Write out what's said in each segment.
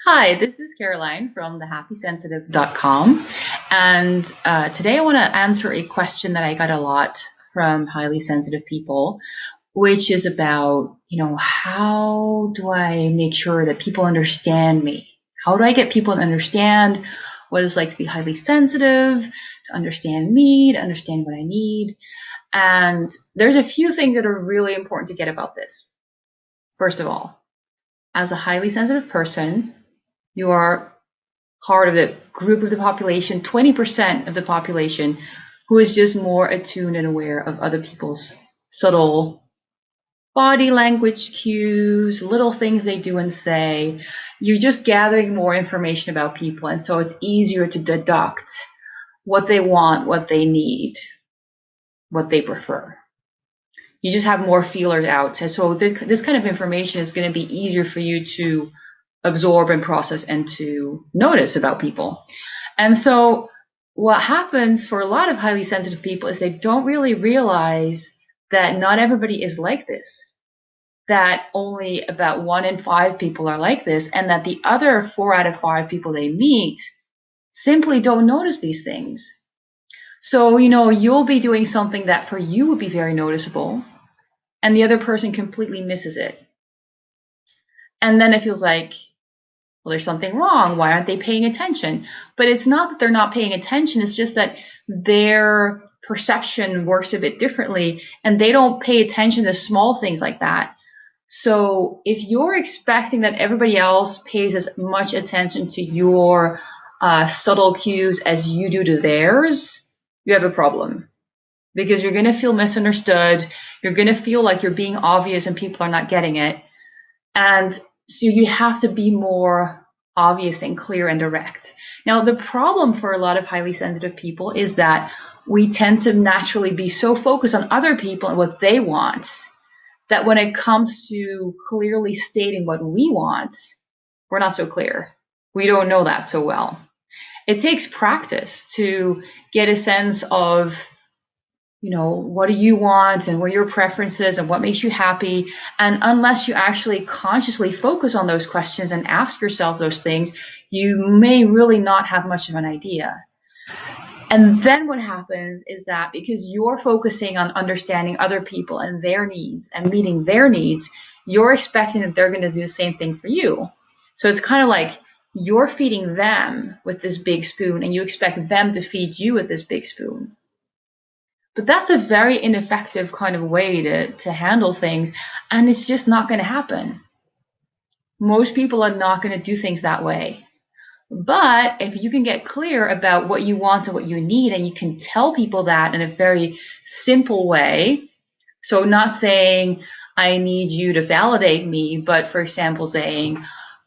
Hi, this is Caroline from thehappysensitive.com. And today I want to answer a question that I got a lot from highly sensitive people, which is about, how do I make sure that people understand me? How do I get people to understand what it's like to be highly sensitive, to understand me, to understand what I need? And there's a few things that are really important to get about this. First of all, as a highly sensitive person, you are part of the group of the population, 20% of the population, who is just more attuned and aware of other people's subtle body language cues, little things they do and say. You're just gathering more information about people, and so it's easier to deduct what they want, what they need, what they prefer. You just have more feelers out. And so this kind of information is going to be easier for you to absorb and process and to notice about people. And so what happens for a lot of highly sensitive people is they don't really realize that not everybody is like this, that only about 1 in 5 people are like this, and that the other 4 out of 5 people they meet simply don't notice these things. So, you'll be doing something that for you would be very noticeable, and the other person completely misses it. And then it feels like, well, there's something wrong. Why aren't they paying attention? But it's not that they're not paying attention. It's just that their perception works a bit differently, and they don't pay attention to small things like that. So if you're expecting that everybody else pays as much attention to your subtle cues as you do to theirs, you have a problem, because you're going to feel misunderstood. You're going to feel like you're being obvious and people are not getting it. And so you have to be more obvious and clear and direct. Now, the problem for a lot of highly sensitive people is that we tend to naturally be so focused on other people and what they want that when it comes to clearly stating what we want, we're not so clear. We don't know that so well. It takes practice to get a sense of, what do you want and what are your preferences and what makes you happy. And unless you actually consciously focus on those questions and ask yourself those things, you may really not have much of an idea. And then what happens is that because you're focusing on understanding other people and their needs and meeting their needs, you're expecting that they're going to do the same thing for you. So it's kind of like you're feeding them with this big spoon and you expect them to feed you with this big spoon. But that's a very ineffective kind of way to handle things, and it's just not going to happen. Most people are not going to do things that way. But if you can get clear about what you want and what you need, and you can tell people that in a very simple way, so not saying, I need you to validate me, but for example saying,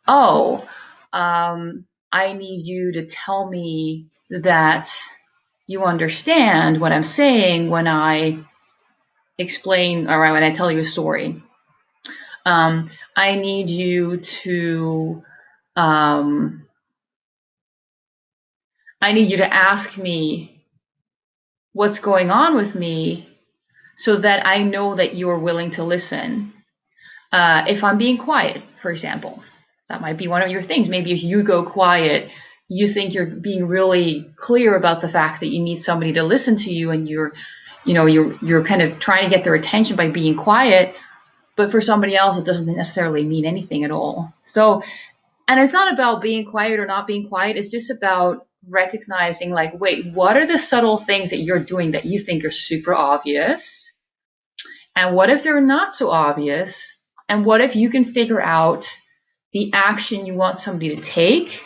I need you to tell me that you understand what I'm saying when I explain, or when I tell you a story. I need you to ask me what's going on with me so that I know that you're willing to listen. If I'm being quiet, for example, that might be one of your things. Maybe if you go quiet, you think you're being really clear about the fact that you need somebody to listen to you, and you're kind of trying to get their attention by being quiet. But for somebody else, it doesn't necessarily mean anything at all. So, and it's not about being quiet or not being quiet. It's just about recognizing, like, wait, what are the subtle things that you're doing that you think are super obvious? And what if they're not so obvious? And what if you can figure out the action you want somebody to take?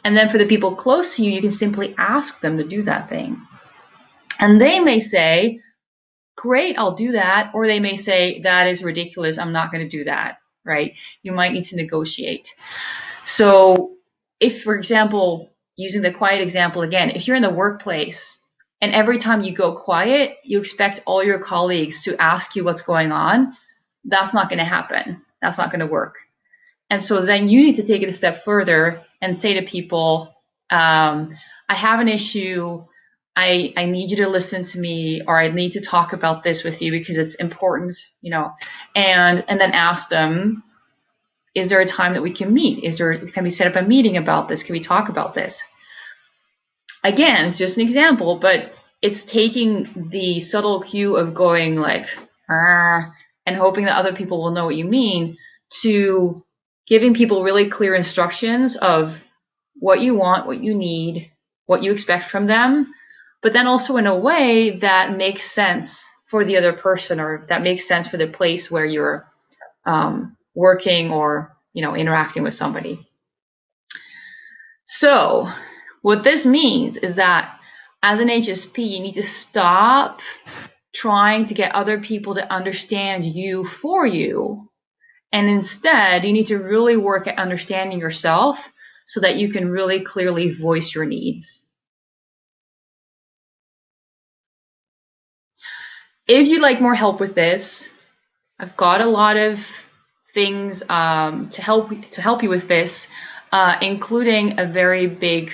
And then for the people close to you, you can simply ask them to do that thing. And they may say, great, I'll do that. Or they may say, that is ridiculous, I'm not going to do that, right? You might need to negotiate. So if, for example, using the quiet example again, if you're in the workplace and every time you go quiet, you expect all your colleagues to ask you what's going on, that's not going to happen. That's not going to work. And so then you need to take it a step further and say to people, I have an issue. I need you to listen to me, or I need to talk about this with you because it's important, and then ask them, Is there a time that we can meet? Can we set up a meeting about this? Can we talk about this? Again, it's just an example, but it's taking the subtle cue of going like, and hoping that other people will know what you mean, to giving people really clear instructions of what you want, what you need, what you expect from them, but then also in a way that makes sense for the other person, or that makes sense for the place where you're working or interacting with somebody. So what this means is that as an HSP, you need to stop trying to get other people to understand you for you, and instead you need to really work at understanding yourself so that you can really clearly voice your needs. If you'd like more help with this, I've got a lot of things to help you with this, including a very big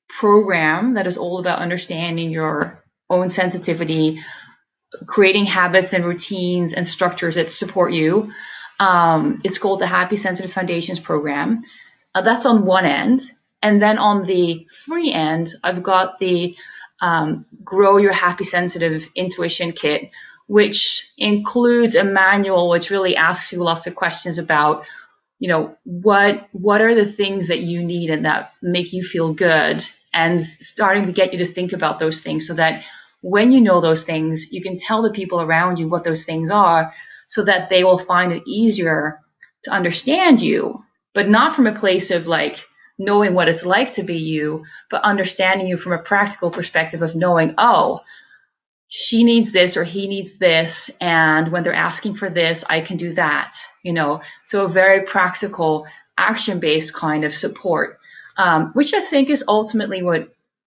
program that is all about understanding your own sensitivity, creating habits and routines and structures that support you. It's called the Happy Sensitive Foundations program. That's on one end. And then on the free end, I've got the Grow Your Happy Sensitive Intuition Kit, which includes a manual which really asks you lots of questions about, what are the things that you need and that make you feel good, and starting to get you to think about those things so that when you know those things, you can tell the people around you what those things are so that they will find it easier to understand you, but not from a place of like knowing what it's like to be you, but understanding you from a practical perspective of knowing, oh, she needs this or he needs this, and when they're asking for this, I can do that, So a very practical, action-based kind of support, which I think is ultimately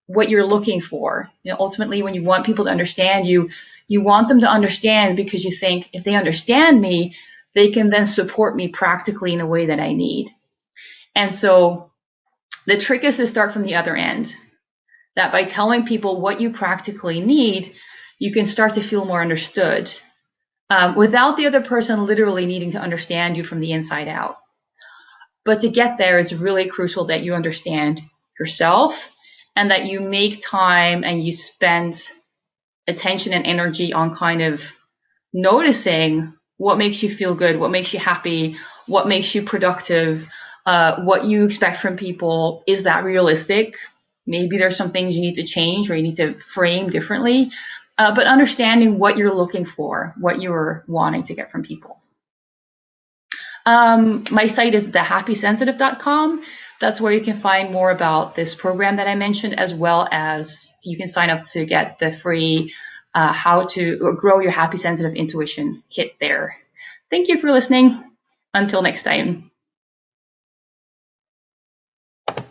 what you're looking for. Ultimately, when you want people to understand you, you want them to understand because you think if they understand me, they can then support me practically in a way that I need. And so the trick is to start from the other end, that by telling people what you practically need, you can start to feel more understood without the other person literally needing to understand you from the inside out. But to get there, it's really crucial that you understand yourself and that you make time and you spend attention and energy on kind of noticing what makes you feel good, what makes you happy, what makes you productive, what you expect from people. Is that realistic? Maybe there's some things you need to change or you need to frame differently, but understanding what you're looking for, what you're wanting to get from people. My site is thehappysensitive.com. That's where you can find more about this program that I mentioned, as well as you can sign up to get the free How to Grow Your Happy Sensitive Intuition kit there. Thank you for listening. Until next time.